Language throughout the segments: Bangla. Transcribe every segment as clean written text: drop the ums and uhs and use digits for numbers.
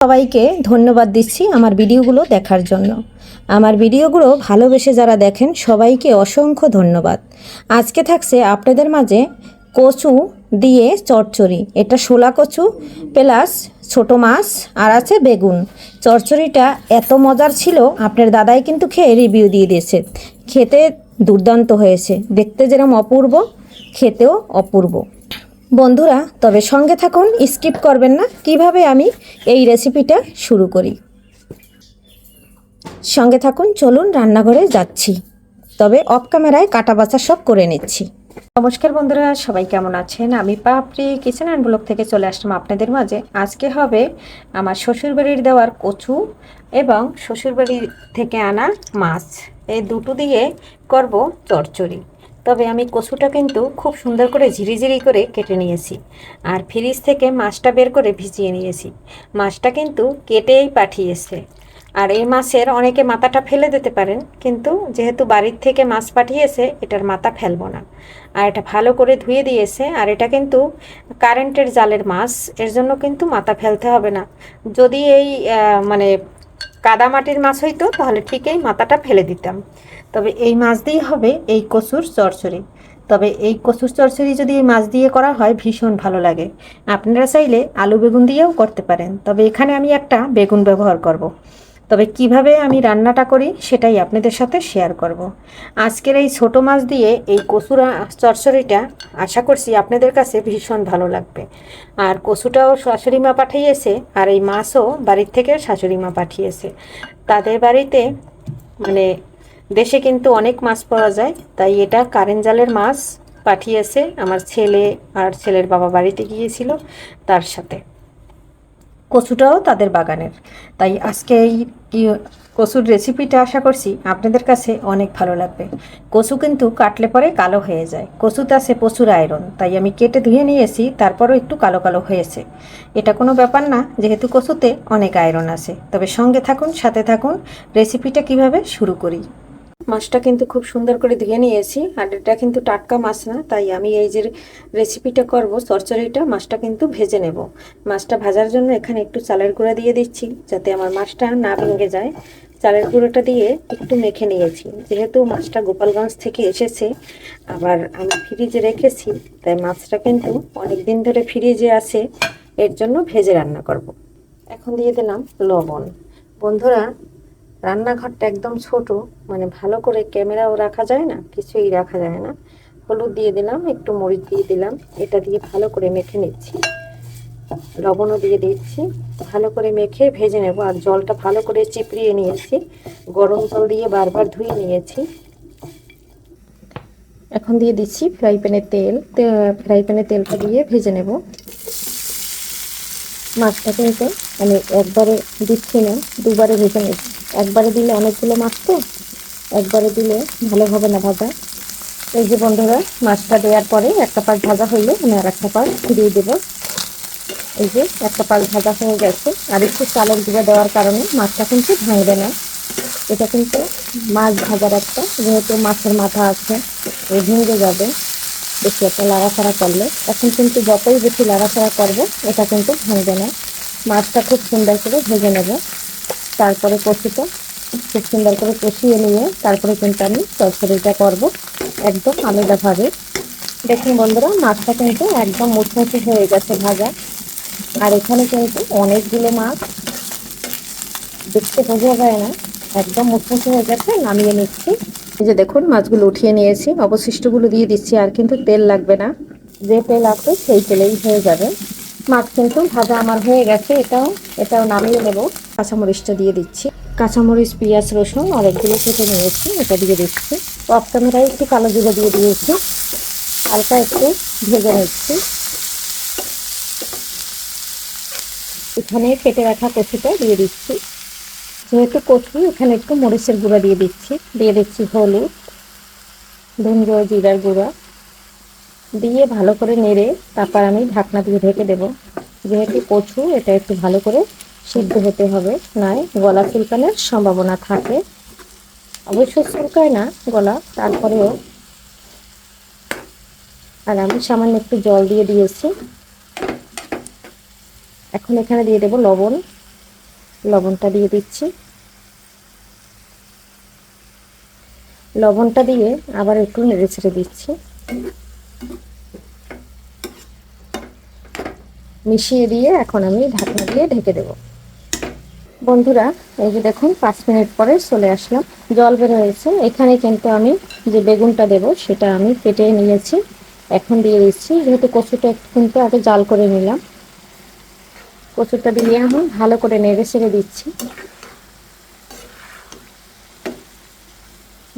সবাইকে ধন্যবাদ দিচ্ছি আমার ভিডিওগুলো দেখার জন্য। আমার ভিডিওগুলো ভালোবেসে যারা দেখেন সবাইকে অসংখ্য ধন্যবাদ। আজকে থাকছে আপনাদের মাঝে কচু দিয়ে চচ্চড়ি। এটা শোলা কচু প্লাস ছোটো মাছ আর আছে বেগুন। চচ্চড়িটা এত মজার ছিল, আপনার দাদাই কিন্তু খেয়ে রিভিউ দিয়ে দিয়েছে। খেতে দুর্দান্ত হয়েছে, দেখতে যেরকম অপূর্ব, খেতেও অপূর্ব। বন্ধুরা তবে সঙ্গে থাকুন, স্কিপ করবেন না। কিভাবে আমি এই রেসিপিটা শুরু করি সঙ্গে থাকুন। চলুন রান্নাঘরে যাচ্ছি, তবে অফ ক্যামেরায় কাটা বাছা সব করে নিচ্ছি। নমস্কার বন্ধুরা, সবাই কেমন আছেন? আমি পাপড়ি কিচেন অ্যান্ড ব্লগ থেকে চলে আসলাম আপনাদের মাঝে। আজকে হবে আমার শ্বশুরবাড়ির দেওয়ার কচু এবং শ্বশুরবাড়ি থেকে আনা মাছ, এই দুটো দিয়ে করব চচ্চড়ি। তবে আমি কচুটা কিন্তু খুব সুন্দর করে ঝিরিঝিরি করে কেটে নিয়েছি, আর ফ্রিজ থেকে মাছটা বের করে ভিজিয়ে নিয়েছি। মাছটা কিন্তু কেটেই পাঠিয়েছে। আর এই মাছের অনেকে মাথাটা ফেলে দিতে পারেন, কিন্তু যেহেতু বাড়ির থেকে মাছ পাঠিয়েছে এটার মাথা ফেলবো না। আর এটা ভালো করে ধুয়ে দিয়েছে। আর এটা কিন্তু কারেন্টের জালের মাছ, এর জন্য কিন্তু মাথা ফেলতে হবে না। যদি এই মানে কাদামাটির মাছ হইতো তাহলে ঠিক এই মাথাটা ফেলে দিতাম। তবে এই মাছ দিয়েই হবে এই কচুর চচ্চড়ি। তবে এই কচুর চচ্চড়ি যদি এই মাছ দিয়ে করা হয় ভীষণ ভালো লাগে। আপনারা চাইলে আলু বেগুন দিয়েও করতে পারেন, তবে এখানে আমি একটা বেগুন ব্যবহার করব। তবে কিভাবে আমি রান্নাটা করি সেটাই আপনাদের সাথে শেয়ার করব। আজকের এই ছোট মাছ দিয়ে এই কচুর চচ্চড়িটা আশা করছি আপনাদের কাছে ভীষণ ভালো লাগবে। আর কচুটাও শাশুড়ি মা পাঠিয়েছে, আর এই মাছও বাড়ির থেকে শাশুড়ি মা পাঠিয়েছে। তাদের বাড়িতে মানে দেশে কিন্তু অনেক মাছ পাওয়া যায়, তাই এটা কারেন্ট জালের মাছ পাঠিয়েছে। আমার ছেলে আর ছেলের বাবা বাড়িতে গিয়েছিল, তার সাথে কচুটাও তাদের বাগানের। তাই আজকে এই কচুর রেসিপিটা আশা করছি আপনাদের কাছে অনেক ভালো লাগবে। কচু কিন্তু কাটলে পরে কালো হয়ে যায়, কচুতে আছে প্রচুর আয়রন, তাই আমি কেটে ধুয়ে নিয়েছি, তারপরও একটু কালো কালো হয়েছে। এটা কোনো ব্যাপার না, যেহেতু কচুতে অনেক আয়রন আছে। তবে সঙ্গে থাকুন, সাথে থাকুন, রেসিপিটা কিভাবে শুরু করি। মাছটা কিন্তু খুব সুন্দর করে ধুয়ে নিয়েছি, আর এটা কিন্তু টাটকা মাছ না, তাই আমি এই যে রেসিপিটা করব চচ্চড়িটা, মাছটা কিন্তু ভেজে নেব। মাছটা ভাজার জন্য এখানে একটু চালের গুঁড়া দিয়ে দিচ্ছি, যাতে আমার মাছটা না ভেঙে যায়। চালের গুঁড়োটা দিয়ে একটু মেখে নিয়েছি। যেহেতু মাছটা গোপালগঞ্জ থেকে এসেছে, আবার আমি ফ্রিজে রেখেছি, তাই মাছটা কিন্তু অনেক দিন ধরে ফ্রিজে আছে, এর জন্য ভেজে রান্না করব। এখন দিয়ে দিলাম লবণ। বন্ধুরা রান্নাঘরটা একদম ছোট, মানে ভালো করে ক্যামেরাও রাখা যায় না, কিছুই রাখা যায় না। হলুদ দিয়ে দিলাম, একটু মরিচ দিয়ে দিলাম, এটা দিয়ে ভালো করে মেখে নিচ্ছি। লবণও দিয়ে দিচ্ছি, ভালো করে মেখে ভেজে নেব। আর জলটা ভালো করে চিপড়িয়ে নিয়েছি, গরম জল দিয়ে বারবার ধুয়ে নিয়েছি। এখন দিয়ে দিচ্ছি ফ্রাই প্যানে তেল। ফ্রাই প্যানে তেলটা দিয়ে ভেজে নেব। মাছটা কিন্তু আমি একবারে দিচ্ছি না, দুবারে ভেজে নেব। একবারে দিলে অনেকগুলো মাছ তো, একবারে দিলে ভালো হবে না ভাজা। এই যে বন্ধুরা, মাছটা দেওয়ার পরে একটা পাশ ভাজা হইলে আমি আর একটা পাশ দিয়ে দেবো। এই যে একটা পাশ ভাজা হয়ে গেছে। আর একটু চালের গুঁড়া দেওয়ার কারণে মাছটা কিন্তু ভাঙবে না। এটা কিন্তু মাছ ভাজার একটা, যেহেতু মাছের মাথা আছে, এই ভেঙে যাবে বেশি একটা লাড়াচাড়া করলে। এখন কিন্তু যতই বেশি লাড়াচাড়া করবো এটা কিন্তু ভাঙবে না। মাছটা খুব সুন্দর করে ভেজে নেব। তারপরে কচুটা খুব সুন্দর করে কষিয়ে নিয়ে তারপরে কিন্তু আমি চচ্চড়িটা করব একদম আলাদাভাবে। দেখুন বন্ধুরা, মাছটা কিন্তু একদম মুচমুচে হয়ে গেছে ভাজা। আর এখানে কিন্তু অনেকগুলো মাছ, দেখতে বোঝা যায় না, একদম মুচমুচে হয়ে গেছে। নামিয়ে নিচ্ছি। এই যে দেখুন, মাছগুলো উঠিয়ে নিয়েছি, অবশিষ্টগুলো দিয়ে দিচ্ছি। আর কিন্তু তেল লাগবে না, যে তেল আছে সেই তেলেই হয়ে যাবে। মাছ কিন্তু ভাজা আমার হয়ে গেছে। এটাও নামিয়ে নেব। কাঁচামরিচটা দিয়ে দিচ্ছি। কাঁচামরিচ, পেঁয়াজ, রসুন অনেকগুলো কেটে নিয়েছি, এটা দিয়ে দিচ্ছি। অফ ক্যামেরায় একটু কালো জিরে দিয়ে দিয়েছি, হালকা একটু ভেজে নিচ্ছি। এখানে কেটে রাখা কচুটা দিয়ে দিচ্ছি। যেহেতু কচু, এখানে একটু মরিচের গুঁড়া দিয়ে দিচ্ছি হলুদ, ধনে জিরার গুঁড়া দিয়ে ভালো করে নেড়ে তারপর আমি ঢাকনা দিয়ে ঢেকে দেব। যেহেতু কচু, এটা একটু ভালো করে সিদ্ধ হতে হবে, নয় গলা চুলকানোর সম্ভাবনা থাকে। অবশ্য চুলকায় না গলা, তারপরেও। আর আমি সামান্য একটু জল দিয়ে দিয়েছি। এখন এখানে দিয়ে দেব লবণ। লবণটা দিয়ে দিচ্ছি। লবণটা দিয়ে আবার একটু নেড়ে ছেড়ে দিচ্ছি। মিশিয়ে দিয়ে এখন আমি ঢাকনা দিয়ে ঢেকে দেব। বন্ধুরা, এই যে দেখুন 5 মিনিট পরে চলে আসলাম। জল বের হয়েছে। এখানে কিন্তু আমি যে বেগুনটা দেব সেটা আমি কেটে নিয়েছি, এখন দিয়ে দিচ্ছি। যেহেতু কচুটা কিন্তু আগে জাল করে নিলাম, কচুটা দিয়ে এখন ভালো করে নেড়ে ছেড়ে দিচ্ছি।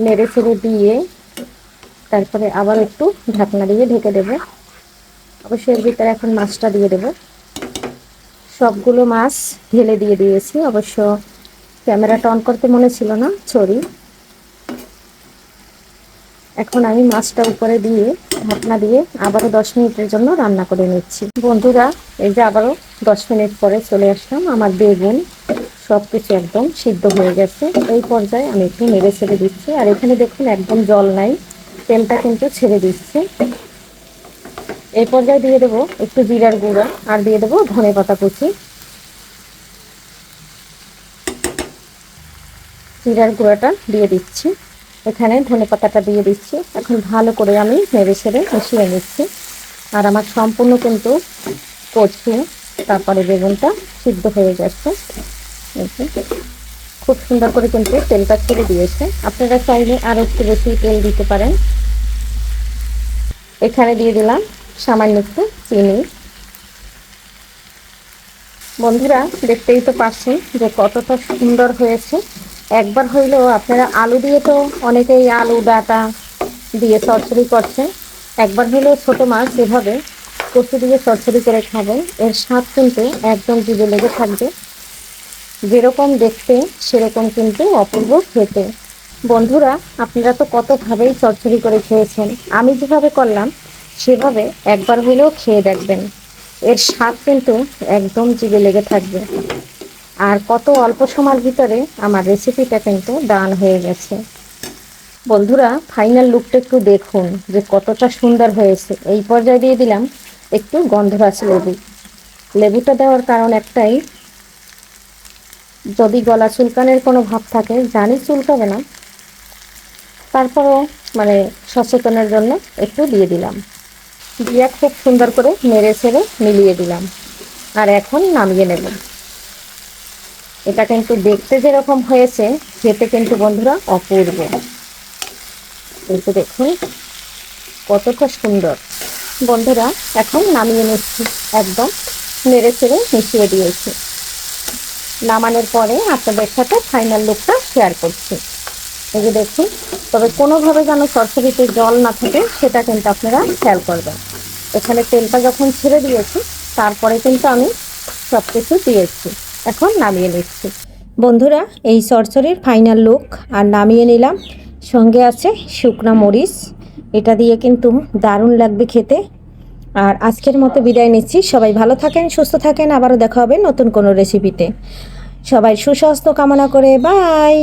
নেড়ে ছেড়ে দিয়ে তারপরে আবার একটু ঢাকনা দিয়ে ঢেকে দেব। অবশ্যই এর ভিতরে এখন মাছটা দিয়ে দেব। সবগুলো মাছ ঢেলে দিয়ে দিয়েছি। অবশ্য ক্যামেরাটা অন করতে মনে ছিল না, সরি। এখন আমি মাছটা উপরে দিয়ে ঢাকনা দিয়ে আবারও 10 মিনিটের জন্য রান্না করে নিচ্ছি। বন্ধুরা, এই যে আবারও 10 মিনিট পরে চলে আসলাম। আমার বেগুন সব কিছু একদম সিদ্ধ হয়ে গেছে। এই পর্যায়ে আমি একটু নেড়ে ছেড়ে দিচ্ছি। আর এখানে দেখুন একদম জল নাই, তেলটা কিন্তু ছেড়ে দিচ্ছে। এই পর্যায়ে দিয়ে দেবো একটু জিরার গুঁড়া আর দিয়ে দেবো ধনেপাতা কুচি। জিরার গুঁড়াটা দিয়ে দিচ্ছি, এখানে ধনেপাতাটা দিয়ে দিচ্ছি। এখন ভালো করে আমি নেড়ে ছেড়ে মিশিয়ে নিচ্ছি। আর আমার সম্পূর্ণ কিন্তু কচু তারপরে বেগুনটা সিদ্ধ হয়ে গেছে। খুব সুন্দর করে কিন্তু তেলটা ছেড়ে দিয়েছে। আপনারা চাইলে আরও একটু বেশি তেল দিতে পারেন। এখানে দিয়ে দিলাম সামান্য একটু চিনি। বন্ধুরা, দেখতেই তো পাচ্ছেন যে কতটা সুন্দর হয়েছে। একবার হইলেও আপনারা আলু দিয়ে তো অনেকেই আলু ডাঁটা দিয়ে চচ্চড়ি করছেন, একবার হইলেও ছোট মাছ এভাবে কচু দিয়ে চচ্চড়ি করে খাবেন। এর স্বাদ কিন্তু একদম জিভে লেগে থাকবে। যেরকম দেখতে সেরকম কিন্তু অপূর্ব খেতে। বন্ধুরা, আপনারা তো কতভাবেই চচ্চড়ি করে খেয়েছেন, আমি যেভাবে করলাম সেভাবে একবার হইলেও খেয়ে দেখবেন। এর স্বাদ কিন্তু একদম জিভে লেগে থাকবে। আর কত অল্প সময়ের ভিতরে আমার রেসিপিটা কিন্তু ডান হয়ে গেছে। বন্ধুরা, ফাইনাল লুকটা একটু দেখুন যে কতটা সুন্দর হয়েছে। এই পর্যায়ে দিয়ে দিলাম একটু গন্ধরাজ লেবু। লেবুটা দেওয়ার কারণ একটাই, যদি গলা চুলকানের কোনো ভাব থাকে, জানি চুলকাবে না, তারপরও মানে সচেতনের জন্য একটু দিয়ে দিলাম। দিয়ে খুব সুন্দর করে নেড়ে ছেড়ে মিলিয়ে দিলাম। আর এখন নামিয়ে নেব। এটা কিন্তু দেখতে যেরকম হয়েছে, খেতে কিন্তু বন্ধুরা অপূর্ব। কিন্তু দেখুন কতটা সুন্দর। বন্ধুরা, এখন নামিয়ে নিচ্ছি, একদম নেড়ে ছেড়ে মিশিয়ে দিয়েছি। নামানোর পরে আপনাদের সাথে ফাইনাল লুকটা শেয়ার করছি। এই যে দেখুন, তবে কোনোভাবে যেন সরষেতে জল না থাকে সেটা কিন্তু আপনারা খেয়াল করবেন। এখানে তেলটা যখন ছেড়ে দিয়েছি তারপরে কিন্তু আমি সব কিছু দিয়েছি। এখন নামিয়ে নিচ্ছি। বন্ধুরা, এই চচ্চড়ির ফাইনাল লুক আর নামিয়ে নিলাম। সঙ্গে আছে শুকনা মরিচ, এটা দিয়ে কিন্তু দারুণ লাগবে খেতে। আর আজকের মতো বিদায় নিচ্ছি। সবাই ভালো থাকেন, সুস্থ থাকেন। আবারও দেখা হবে নতুন কোনো রেসিপিতে। সবাই সুস্বাস্থ্য কামনা করে বাই।